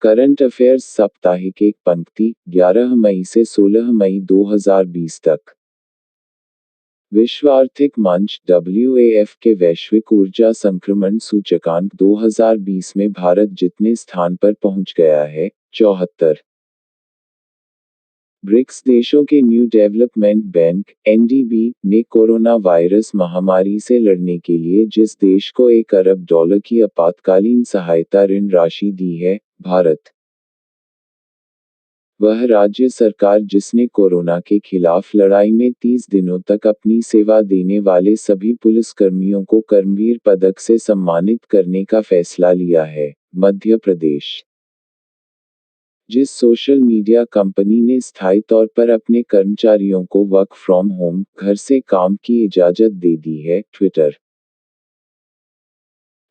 Current affairs साप्ताहिक एक पंक्ति 11 मई से 16 मई 2020 तक। विश्व आर्थिक मंच WAF के वैश्विक ऊर्जा संक्रमण सूचकांक 2020 में भारत जितने स्थान पर पहुंच गया है, 74। ब्रिक्स देशों के न्यू डेवलपमेंट बैंक NDB ने कोरोना वायरस महामारी से लड़ने के लिए जिस देश को $1 अरब की आपातकालीन सहायता ऋण राशि दी है, भारत। वह राज्य सरकार जिसने कोरोना के खिलाफ लड़ाई में 30 दिनों तक अपनी सेवा देने वाले सभी पुलिसकर्मियों को कर्मवीर पदक से सम्मानित करने का फैसला लिया है, मध्य प्रदेश। जिस सोशल मीडिया कंपनी ने स्थायी तौर पर अपने कर्मचारियों को वर्क फ्रॉम होम घर से काम की इजाजत दे दी है, ट्विटर।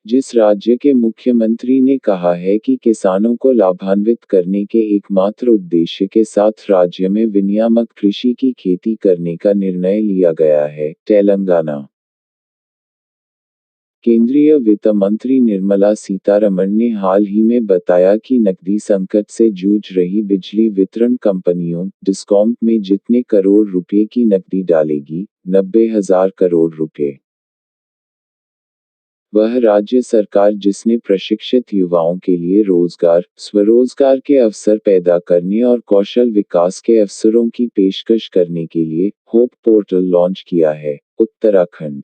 जिस राज्य के मुख्यमंत्री ने कहा है कि किसानों को लाभान्वित करने के एकमात्र उद्देश्य के साथ राज्य में विनियामक कृषि की खेती करने का निर्णय लिया गया है, तेलंगाना। केंद्रीय वित्त मंत्री निर्मला सीतारमण ने हाल ही में बताया कि नकदी संकट से जूझ रही बिजली वितरण कंपनियों डिस्कॉम में जितने करोड़ रुपए की नकदी डालेगी, 90,000 करोड़ रुपए। वह राज्य सरकार जिसने प्रशिक्षित युवाओं के लिए रोजगार, स्वरोजगार के अवसर पैदा करने और कौशल विकास के अवसरों की पेशकश करने के लिए होप पोर्टल लॉन्च किया है, उत्तराखंड।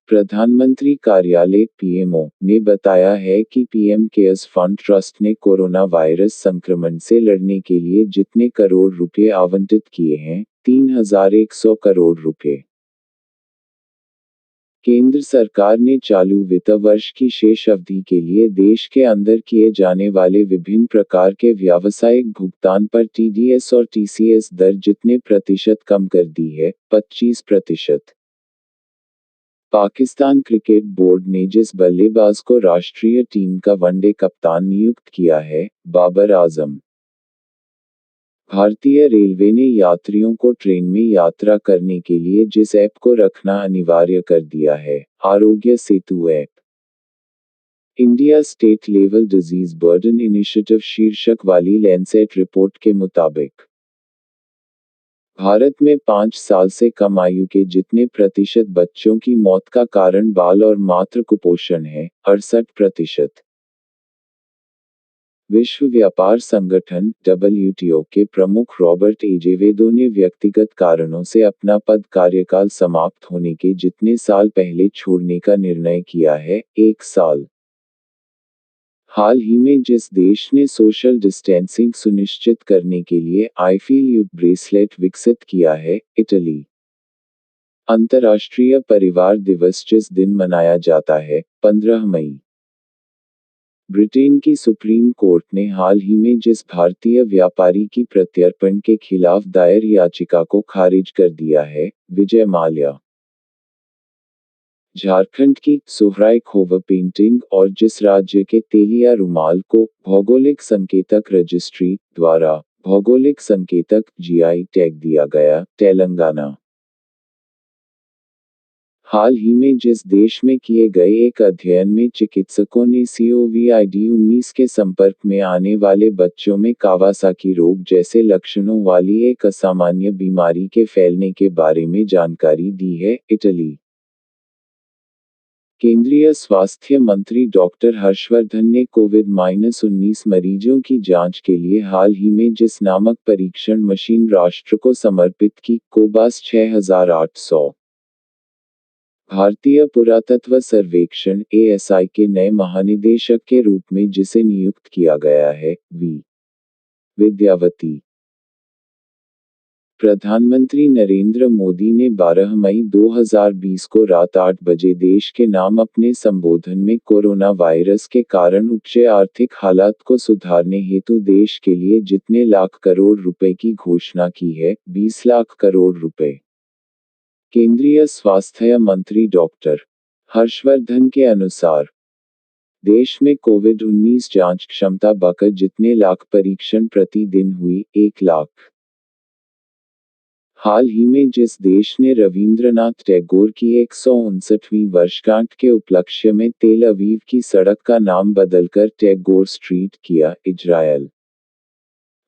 प्रधानमंत्री कार्यालय PMO ने बताया है कि PM केयर्स फंड ट्रस्ट ने कोरोना वायरस संक्रमण से लड़ने के लिए जितने करोड़ रुपए आवंटित किए हैं, 3,100 करोड़ रुपए। केंद्र सरकार ने चालू वित्त वर्ष की शेष अवधि के लिए देश के अंदर किए जाने वाले विभिन्न प्रकार के व्यावसायिक भुगतान पर TDS और TCS दर जितने प्रतिशत कम कर दी है, 25%। पाकिस्तान क्रिकेट बोर्ड ने जिस बल्लेबाज को राष्ट्रीय टीम का वनडे कप्तान नियुक्त किया है, बाबर आजम। भारतीय रेलवे ने यात्रियों को ट्रेन में यात्रा करने के लिए जिस ऐप को रखना अनिवार्य कर दिया है, Aarogya Setu app. India state level disease burden initiative शीर्षक वाली लैंसेट रिपोर्ट के मुताबिक भारत में 5 साल से कम आयु के जितने प्रतिशत बच्चों की मौत का कारण बाल और मातृ कुपोषण है, 68%। विश्व व्यापार संगठन WTO के प्रमुख रॉबर्ट एजेवेदो ने व्यक्तिगत कारणों से अपना पद कार्यकाल समाप्त होने के जितने साल पहले छोड़ने का निर्णय किया है, 1 साल। हाल ही में जिस देश ने सोशल डिस्टेंसिंग सुनिश्चित करने के लिए आई फील यू ब्रेसलेट विकसित किया है, इटली। अंतर्राष्ट्रीय परिवार दिवस जिस दिन मनाया जाता है, 15 मई। ब्रिटेन की सुप्रीम कोर्ट ने हाल ही में जिस भारतीय व्यापारी की प्रत्यर्पण के खिलाफ दायर याचिका को खारिज कर दिया है, विजय माल्या। झारखंड की सुहराई खोवा पेंटिंग और जिस राज्य के तेलिया रुमाल को भौगोलिक संकेतक रजिस्ट्री द्वारा भौगोलिक संकेतक GI टैग दिया गया, तेलंगाना। हाल ही में जिस देश में किए गए एक अध्ययन में चिकित्सकों ने COVID-19 के संपर्क में आने वाले बच्चों में कावासाकी रोग जैसे लक्षणों वाली एक असामान्य बीमारी के फैलने के बारे में जानकारी दी है, इटली। केंद्रीय स्वास्थ्य मंत्री डॉक्टर हर्षवर्धन ने COVID-19 मरीजों की जांच के लिए हाल ही में जिस नामक परीक्षण मशीन राष्ट्र को समर्पित की, कोबास 6800। भारतीय पुरातत्व सर्वेक्षण ASI के नए महानिदेशक के रूप में जिसे नियुक्त किया गया है, V. विद्यावती। प्रधानमंत्री नरेंद्र मोदी ने 12 मई 2020 को रात 8 बजे देश के नाम अपने संबोधन में कोरोना वायरस के कारण उपजे आर्थिक हालात को सुधारने हेतु देश के लिए जितने लाख करोड़ रुपए की घोषणा की है, 20 लाख करोड़ रुपए। केंद्रीय स्वास्थ्य मंत्री डॉक्टर हर्षवर्धन के अनुसार देश में COVID-19 जांच क्षमता बढ़कर जितने लाख परीक्षण प्रति दिन हुई, 1 लाख। हाल ही में जिस देश ने रवींद्रनाथ टैगोर की 159वीं वर्षगांठ के उपलक्ष्य में तेल अवीव की सड़क का नाम बदलकर टैगोर स्ट्रीट किया, इजरायल।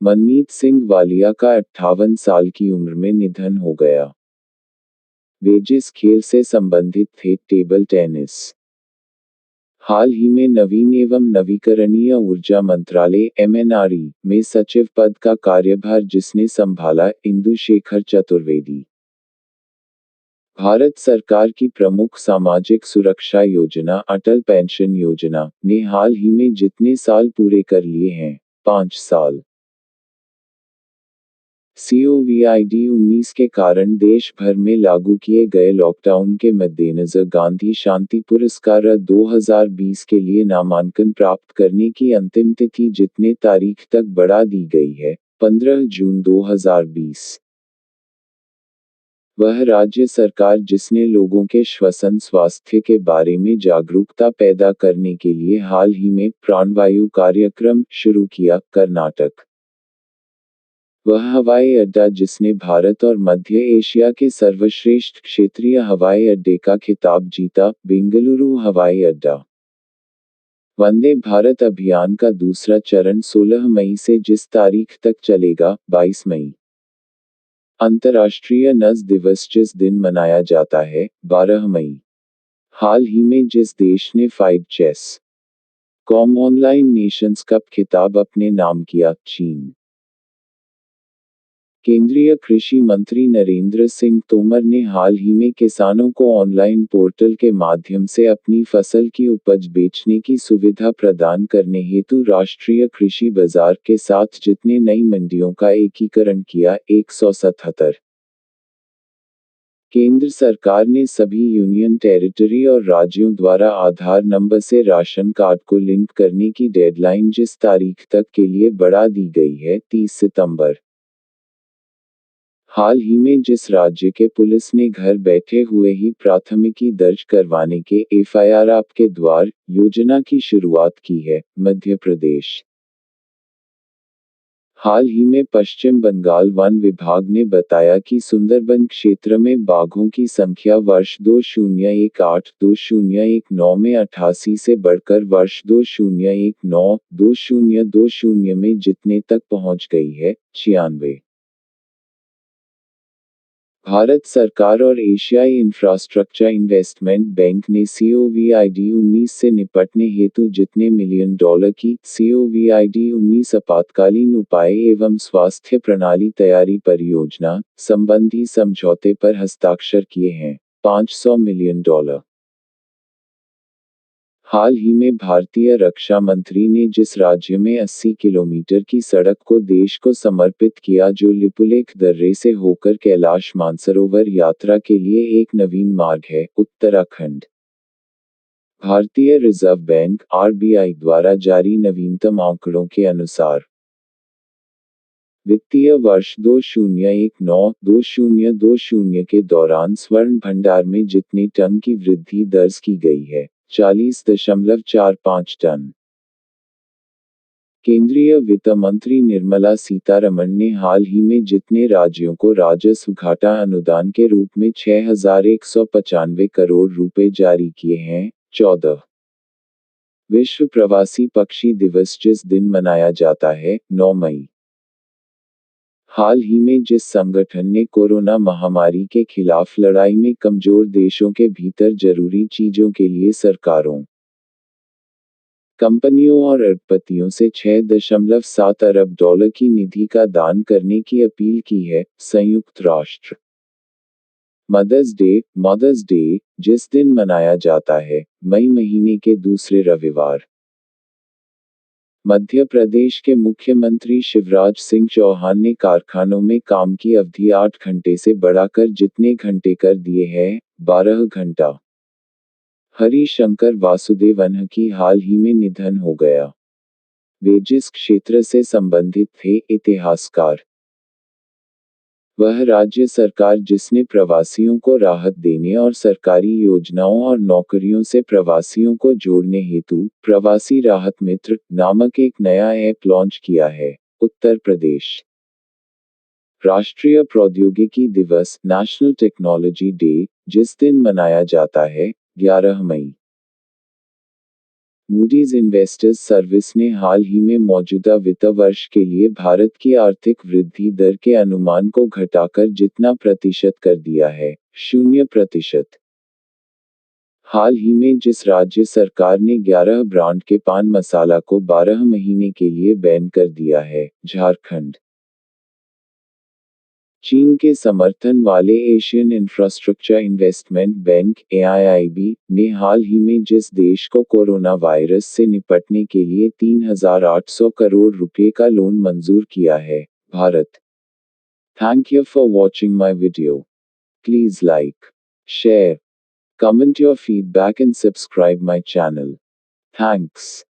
मनमीत सिंह वालिया का 58 साल की उम्र में निधन हो गया। वे जिस खेल से संबंधित थे, टेबल टेनिस। हाल ही में नवीन एवं नवीकरणीय ऊर्जा मंत्रालय (MNRE) में सचिव पद का कार्यभार जिसने संभाला, इंदु शेखर चतुर्वेदी। भारत सरकार की प्रमुख सामाजिक सुरक्षा योजना अटल पेंशन योजना ने हाल ही में जितने साल पूरे कर लिए हैं, 5 साल। कोविड-19 के कारण देश भर में लागू किए गए लॉकडाउन के मद्देनजर गांधी शांति पुरस्कार 2020 के लिए नामांकन प्राप्त करने की अंतिम तिथि जितने तारीख तक बढ़ा दी गई है, 15 जून 2020। वह राज्य सरकार जिसने लोगों के श्वसन स्वास्थ्य के बारे में जागरूकता पैदा करने के लिए हाल ही में प्राणवायु कार्यक्रम शुरू किया, कर्नाटक। वह हवाई अड्डा जिसने भारत और मध्य एशिया के सर्वश्रेष्ठ क्षेत्रीय हवाई अड्डे का खिताब जीता, बेंगलुरु हवाई अड्डा। वंदे भारत अभियान का दूसरा चरण 16 मई से जिस तारीख तक चलेगा, 22 मई। अंतर्राष्ट्रीय नस दिवस जिस दिन मनाया जाता है, 12 मई। हाल ही में जिस देश ने 5 chess com online nations cup खिताब अपने नाम किया, चीन। केंद्रीय कृषि मंत्री नरेंद्र सिंह तोमर ने हाल ही में किसानों को ऑनलाइन पोर्टल के माध्यम से अपनी फसल की उपज बेचने की सुविधा प्रदान करने हेतु राष्ट्रीय कृषि बाजार के साथ जितने नई मंडियों का एकीकरण किया, 177। केंद्र सरकार ने सभी यूनियन टेरिटरी और राज्यों द्वारा आधार नंबर से राशन कार्ड को लिंक करने की डेडलाइन जिस तारीख तक के लिए बढ़ा दी गई है, 30 सितंबर। हाल ही में जिस राज्य के पुलिस ने घर बैठे हुए ही प्राथमिकी दर्ज करवाने के FIR आपके द्वार योजना की शुरुआत की है, मध्य प्रदेश। हाल ही में पश्चिम बंगाल वन विभाग ने बताया कि सुंदरबन क्षेत्र में बाघों की संख्या वर्ष 2018-2019 में 88 से बढ़कर वर्ष 2019-2020 में जितने तक पहुंच गई है, 96। भारत सरकार और एशियाई इंफ्रास्ट्रक्चर इन्वेस्टमेंट बैंक ने कोविड-19 से निपटने हेतु जितने मिलियन डॉलर की कोविड-19 आपातकालीन उपाय एवं स्वास्थ्य प्रणाली तैयारी परियोजना संबंधी समझौते पर हस्ताक्षर किए हैं, 500 मिलियन डॉलर। हाल ही में भारतीय रक्षा मंत्री ने जिस राज्य में 80 किलोमीटर की सड़क को देश को समर्पित किया जो लिपुलेख दर्रे से होकर कैलाश मानसरोवर यात्रा के लिए एक नवीन मार्ग है, उत्तराखंड। भारतीय रिजर्व बैंक (RBI) द्वारा जारी नवीनतम आंकड़ों के अनुसार वित्तीय वर्ष 2019-2020 के दौरान स्वर्ण भंडार में जितने टन की वृद्धि दर्ज की गई है, 40.45 टन। केंद्रीय वित्त मंत्री निर्मला सीतारमण ने हाल ही में जितने राज्यों को राजस्व घाटा अनुदान के रूप में 6,195 करोड़ रुपए जारी किए हैं, 14। विश्व प्रवासी पक्षी दिवस जिस दिन मनाया जाता है, 9 मई। हाल ही में जिस संगठन ने कोरोना महामारी के खिलाफ लड़ाई में कमजोर देशों के भीतर जरूरी चीजों के लिए सरकारों, कंपनियों और अरबपतियों से 6.7 अरब डॉलर की निधि का दान करने की अपील की है, संयुक्त राष्ट्र। मदर्स डे जिस दिन मनाया जाता है, मई महीने के दूसरे रविवार। मध्य प्रदेश के मुख्यमंत्री शिवराज सिंह चौहान ने कारखानों में काम की अवधि 8 घंटे से बढ़ाकर जितने घंटे कर दिए हैं, 12 घंटा। हरि शंकर वासुदेवन की हाल ही में निधन हो गया। वे जिस क्षेत्र से संबंधित थे, इतिहासकार। वह राज्य सरकार जिसने प्रवासियों को राहत देने और सरकारी योजनाओं और नौकरियों से प्रवासियों को जोड़ने हेतु प्रवासी राहत मित्र नामक एक नया ऐप लॉन्च किया है, उत्तर प्रदेश। राष्ट्रीय प्रौद्योगिकी दिवस नेशनल टेक्नोलॉजी डे, जिस दिन मनाया जाता है 11 मई। मूडीज इन्वेस्टर्स सर्विस ने हाल ही में मौजूदा वित्त वर्ष के लिए भारत की आर्थिक वृद्धि दर के अनुमान को घटाकर जितना प्रतिशत कर दिया है, 0%। हाल ही में जिस राज्य सरकार ने 11 ब्रांड के पान मसाला को 12 महीने के लिए बैन कर दिया है, झारखंड। चीन के समर्थन वाले Asian infrastructure investment bank (AIIB) ने हाल ही में जिस देश को कोरोना वायरस से निपटने के लिए 3,800 करोड़ रुपए का लोन मंजूर किया है, Bharat. Thank you for watching my video. Please like, share, comment your feedback and subscribe my channel. Thanks.